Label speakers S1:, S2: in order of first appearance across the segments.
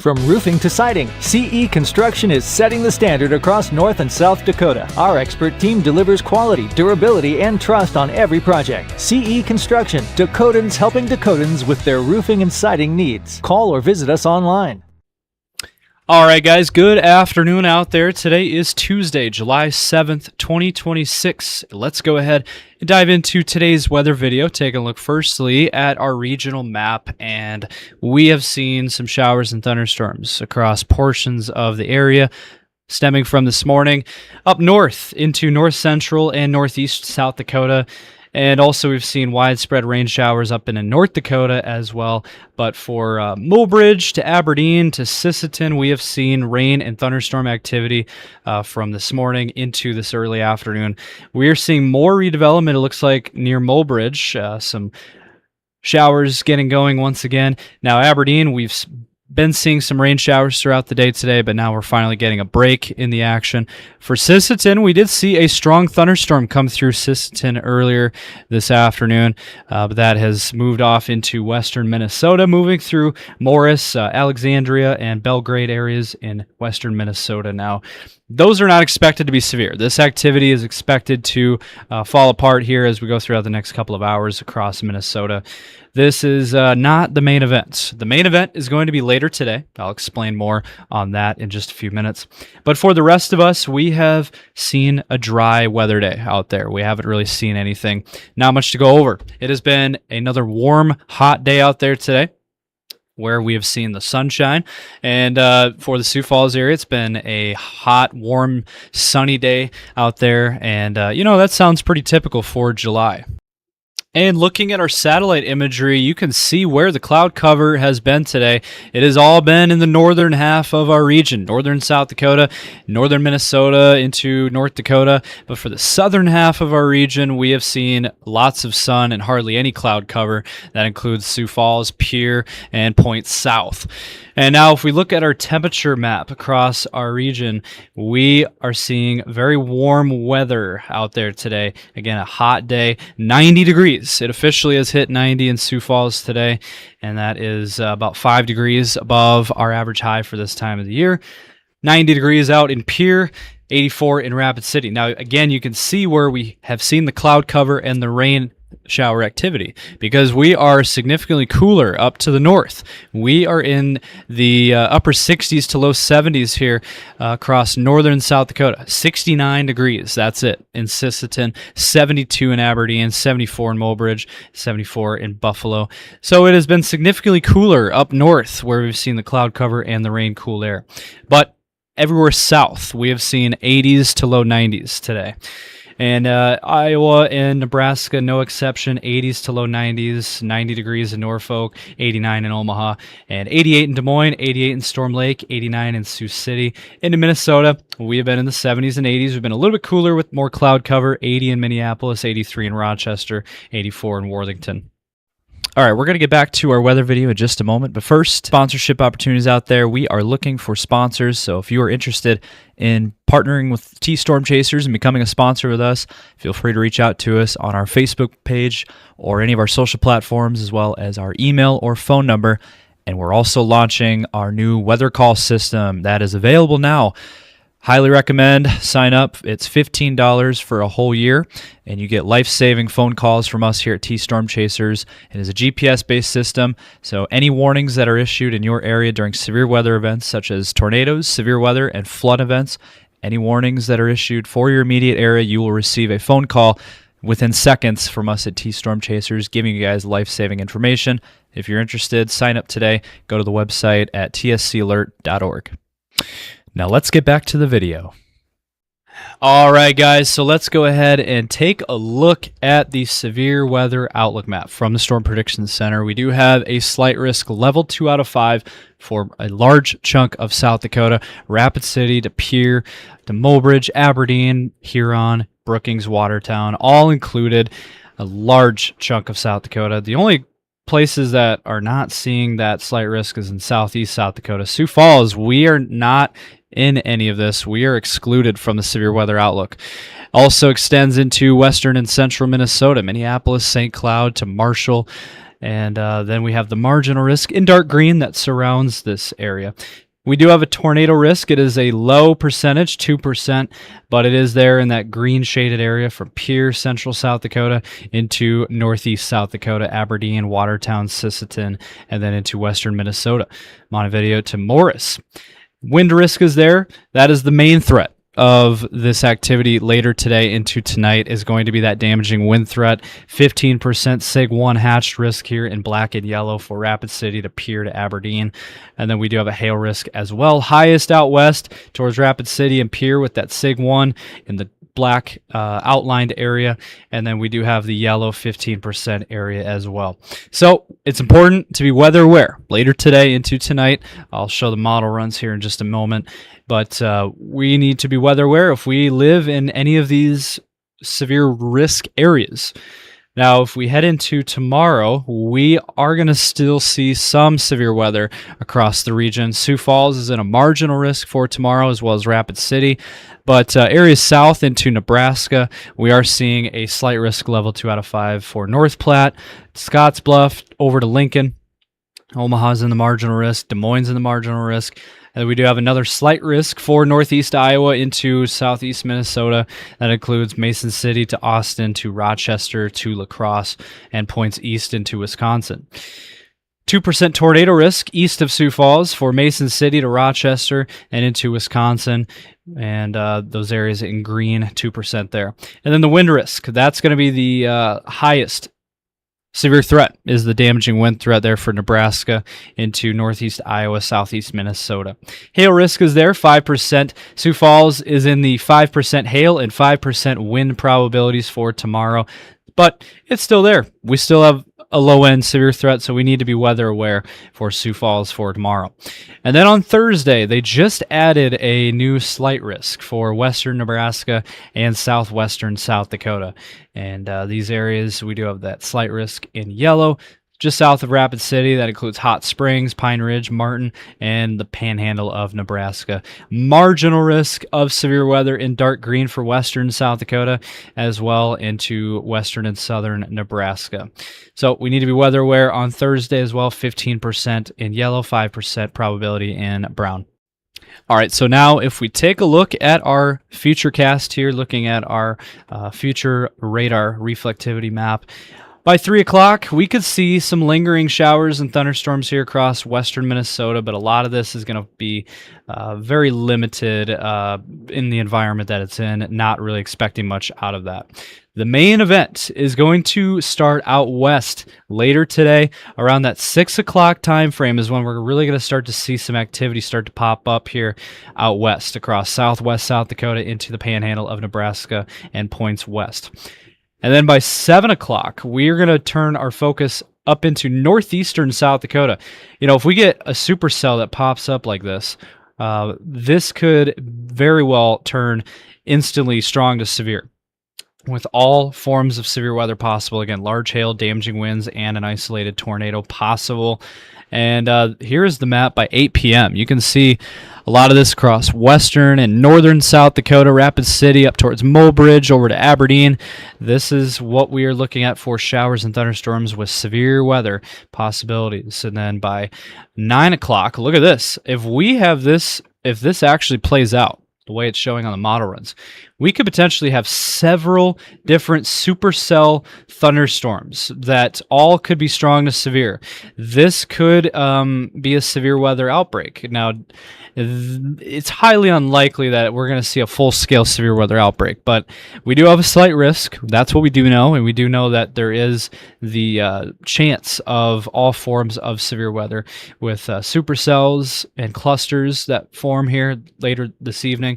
S1: From roofing to siding, CE Construction is setting the standard across North and South Dakota. Our expert team delivers quality, durability, and trust on every project. CE Construction, Dakotans helping Dakotans with their roofing and siding needs. Call or visit us online.
S2: All right, guys, good afternoon out there. Today is Tuesday, July 7th, 2026. Let's go ahead and dive into today's weather video. Take a look firstly at our regional map, and we have seen some showers and thunderstorms across portions of the area stemming from this morning up north into north central and northeast South Dakota. And also we've seen widespread rain showers up in North Dakota as well. But for Mulbridge to Aberdeen to Sisseton, we have seen rain and thunderstorm activity from this morning into this early afternoon. We are seeing more redevelopment, it looks like, near Mulbridge. Some showers getting going once again. Now Aberdeen, we've been seeing some rain showers throughout the day today, but now we're finally getting a break in the action. For Sisseton, we did see a strong thunderstorm come through Sisseton earlier this afternoon, but that has moved off into western Minnesota, moving through Morris, Alexandria, and Belgrade areas in western Minnesota now. Those are not expected to be severe. This activity is expected to fall apart here as we go throughout the next couple of hours across Minnesota. This is not the main event. The main event is going to be later today. I'll explain more on that in just a few minutes. But for the rest of us, we have seen a dry weather day out there. We haven't really seen anything. Not much to go over. It has been another warm, hot day out there today, where we have seen the sunshine. And for the Sioux Falls area, it's been a hot, warm, sunny day out there. And, that sounds pretty typical for July. And looking at our satellite imagery, you can see where the cloud cover has been today. It has all been in the northern half of our region, northern South Dakota, northern Minnesota into North Dakota. But for the southern half of our region, we have seen lots of sun and hardly any cloud cover. That includes Sioux Falls, Pierre, and Point South. And now if we look at our temperature map across our region, we are seeing very warm weather out there today. Again, a hot day, 90 degrees. It officially has hit 90 in Sioux Falls today, and that is about 5 degrees above our average high for this time of the year. 90 degrees out in Pierre, 84 in Rapid City. Now, again, you can see where we have seen the cloud cover and the rain shower activity because we are significantly cooler up to the north. We are in the upper 60s to low 70s here across northern South Dakota. 69 degrees, that's it, in Sisseton, 72 in Aberdeen, 74 in Mulbridge, 74 in Buffalo. So it has been significantly cooler up north where we've seen the cloud cover and the rain cool air. But everywhere south, we have seen 80s to low 90s today. And Iowa and Nebraska, no exception, 80s to low 90s, 90 degrees in Norfolk, 89 in Omaha, and 88 in Des Moines, 88 in Storm Lake, 89 in Sioux City. Into Minnesota, we have been in the 70s and 80s. We've been a little bit cooler with more cloud cover, 80 in Minneapolis, 83 in Rochester, 84 in Worthington. All right, we're going to get back to our weather video in just a moment, but first, sponsorship opportunities out there. We are looking for sponsors, so if you are interested in partnering with T-Storm Chasers and becoming a sponsor with us, feel free to reach out to us on our Facebook page or any of our social platforms, as well as our email or phone number. And we're also launching our new weather call system that is available now. Highly recommend, sign up. It's $15 for a whole year, and you get life-saving phone calls from us here at T-Storm Chasers. It is a GPS-based system, so any warnings that are issued in your area during severe weather events such as tornadoes, severe weather, and flood events, any warnings that are issued for your immediate area, you will receive a phone call within seconds from us at T-Storm Chasers, giving you guys life-saving information. If you're interested, sign up today. Go to the website at tscalert.org. Now let's get back to the video. All right, guys, so let's go ahead and take a look at the severe weather outlook map from the Storm Prediction Center. We do have a slight risk level 2 out of 5 for a large chunk of South Dakota, Rapid City to Pierre to Mulbridge, Aberdeen, Huron, Brookings, Watertown, all included, a large chunk of South Dakota. The only places that are not seeing that slight risk is in southeast South Dakota. Sioux Falls, we are not in any of this. We are excluded from the severe weather outlook. Also extends into western and central Minnesota, Minneapolis, St. Cloud to Marshall, And then we have the marginal risk in dark green that surrounds this area. We do have a tornado risk. It is a low percentage, 2%, but it is there in that green shaded area from Pierre, central South Dakota, into northeast South Dakota, Aberdeen, Watertown, Sisseton, and then into western Minnesota, Montevideo to Morris. Wind risk is there. That is the main threat of this activity later today into tonight is going to be that damaging wind threat. 15% SIG 1 hatched risk here in black and yellow for Rapid City to Pierre to Aberdeen. And then we do have a hail risk as well. Highest out west towards Rapid City and Pierre with that SIG 1 in the black outlined area, and then we do have the yellow 15% area as well. So it's important to be weather aware later today into tonight. I'll show the model runs here in just a moment, but we need to be weather aware if we live in any of these severe risk areas. Now, if we head into tomorrow, we are going to still see some severe weather across the region. Sioux Falls is in a marginal risk for tomorrow, as well as Rapid City. But areas south into Nebraska, we are seeing a slight risk level 2 out of 5 for North Platte, Scottsbluff over to Lincoln. Omaha's in the marginal risk. Des Moines in the marginal risk. And we do have another slight risk for northeast Iowa into southeast Minnesota. That includes Mason City to Austin to Rochester to La Crosse and points east into Wisconsin. 2% tornado risk east of Sioux Falls for Mason City to Rochester and into Wisconsin. And those areas in green, 2% there. And then the wind risk, that's going to be the highest severe threat is the damaging wind threat there for Nebraska into northeast Iowa, southeast Minnesota. Hail risk is there, 5%. Sioux Falls is in the 5% hail and 5% wind probabilities for tomorrow, but it's still there. We still have a low-end severe threat, so we need to be weather aware for Sioux Falls for tomorrow. And then on Thursday, they just added a new slight risk for western Nebraska and southwestern South Dakota. And these areas, we do have that slight risk in yellow, just south of Rapid City. That includes Hot Springs, Pine Ridge, Martin, and the panhandle of Nebraska. Marginal risk of severe weather in dark green for western South Dakota, as well into western and southern Nebraska. So we need to be weather aware on Thursday as well. 15% in yellow, 5% probability in brown. All right, so now if we take a look at our future cast here, looking at our future radar reflectivity map, by 3 o'clock, we could see some lingering showers and thunderstorms here across western Minnesota, but a lot of this is going to be very limited in the environment that it's in, not really expecting much out of that. The main event is going to start out west later today. Around that 6 o'clock time frame is when we're really going to start to see some activity start to pop up here out west across southwest South Dakota into the panhandle of Nebraska and points west. And then by 7 o'clock, we're going to turn our focus up into northeastern South Dakota. You know, if we get a supercell that pops up like this, this could very well turn instantly strong to severe, with all forms of severe weather possible. Again, large hail, damaging winds, and an isolated tornado possible. And here is the map by 8 p.m. You can see a lot of this across western and northern South Dakota, Rapid City up towards Mulbridge over to Aberdeen. This is what we are looking at for showers and thunderstorms with severe weather possibilities. And then by 9 o'clock, look at this. If we have this, if this actually plays out the way it's showing on the model runs, we could potentially have several different supercell thunderstorms that all could be strong to severe. This could be a severe weather outbreak. Now, it's highly unlikely that we're going to see a full-scale severe weather outbreak, but we do have a slight risk. That's what we do know, and we do know that there is the chance of all forms of severe weather with supercells and clusters that form here later this evening.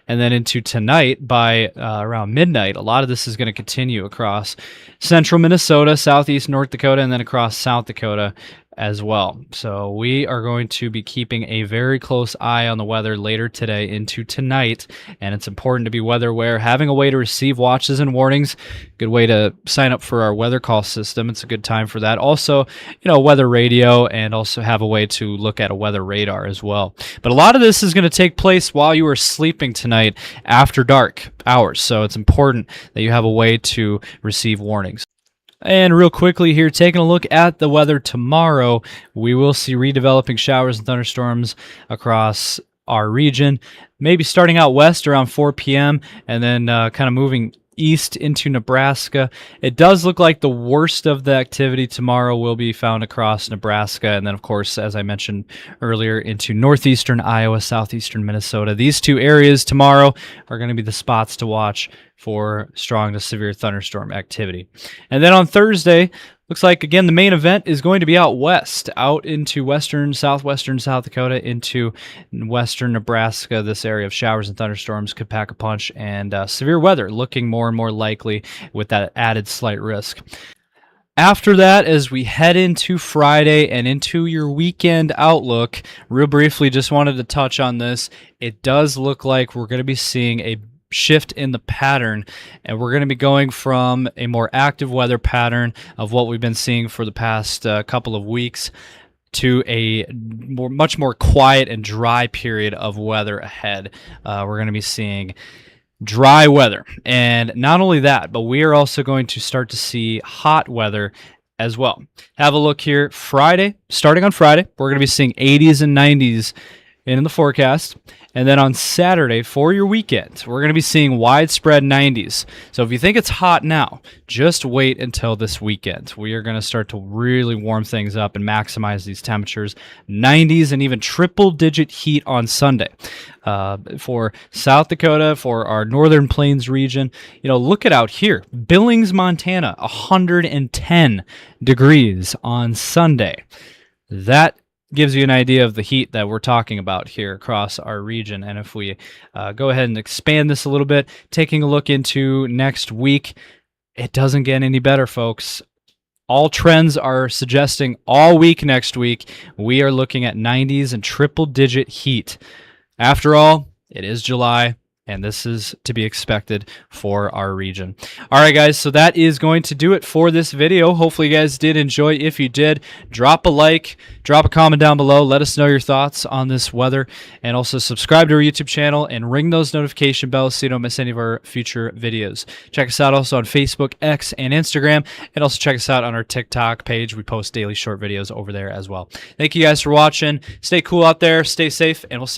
S2: And then into tonight by around midnight, a lot of this is going to continue across central Minnesota, southeast North Dakota, and then across South Dakota as well. So we are going to be keeping a very close eye on the weather later today into tonight, and it's important to be weather aware. Having a way to receive watches and warnings, good way to sign up for our weather call system. It's a good time for that. Also, weather radio, and also have a way to look at a weather radar as well. But a lot of this is going to take place while you are sleeping tonight after dark hours, so it's important that you have a way to receive warnings. And real quickly here, taking a look at the weather tomorrow, we will see redeveloping showers and thunderstorms across our region, maybe starting out west around 4 p.m. and then kind of moving east into Nebraska. It does look like the worst of the activity tomorrow will be found across Nebraska, and then, of course, as I mentioned earlier, into northeastern Iowa, southeastern Minnesota. These two areas tomorrow are going to be the spots to watch for strong to severe thunderstorm activity. And then on Thursday, looks like, again, the main event is going to be out west, out into southwestern South Dakota, into western Nebraska. This area of showers and thunderstorms could pack a punch, and severe weather looking more and more likely with that added slight risk. After that, as we head into Friday and into your weekend outlook, real briefly, just wanted to touch on this. It does look like we're going to be seeing a shift in the pattern, and we're going to be going from a more active weather pattern of what we've been seeing for the past couple of weeks to a much more quiet and dry period of weather ahead. We're going to be seeing dry weather, and not only that, but we are also going to start to see hot weather as well. Have a look here. Friday, starting on Friday, we're going to be seeing 80s and 90s in the forecast. And then on Saturday, for your weekend, we're going to be seeing widespread 90s. So if you think it's hot now, just wait until this weekend. We are going to start to really warm things up and maximize these temperatures. 90s and even triple-digit heat on Sunday. For South Dakota, for our Northern Plains region, look at out here. Billings, Montana, 110 degrees on Sunday. That gives you an idea of the heat that we're talking about here across our region. And if we go ahead and expand this a little bit, taking a look into next week, it doesn't get any better, folks. All trends are suggesting all week next week, we are looking at 90s and triple-digit heat. After all, it is July, and this is to be expected for our region. All right, guys, so that is going to do it for this video. Hopefully you guys did enjoy. If you did, drop a like, drop a comment down below. Let us know your thoughts on this weather, and also subscribe to our YouTube channel and ring those notification bells so you don't miss any of our future videos. Check us out also on Facebook, X, and Instagram, and also check us out on our TikTok page. We post daily short videos over there as well. Thank you guys for watching. Stay cool out there, stay safe, and we'll see you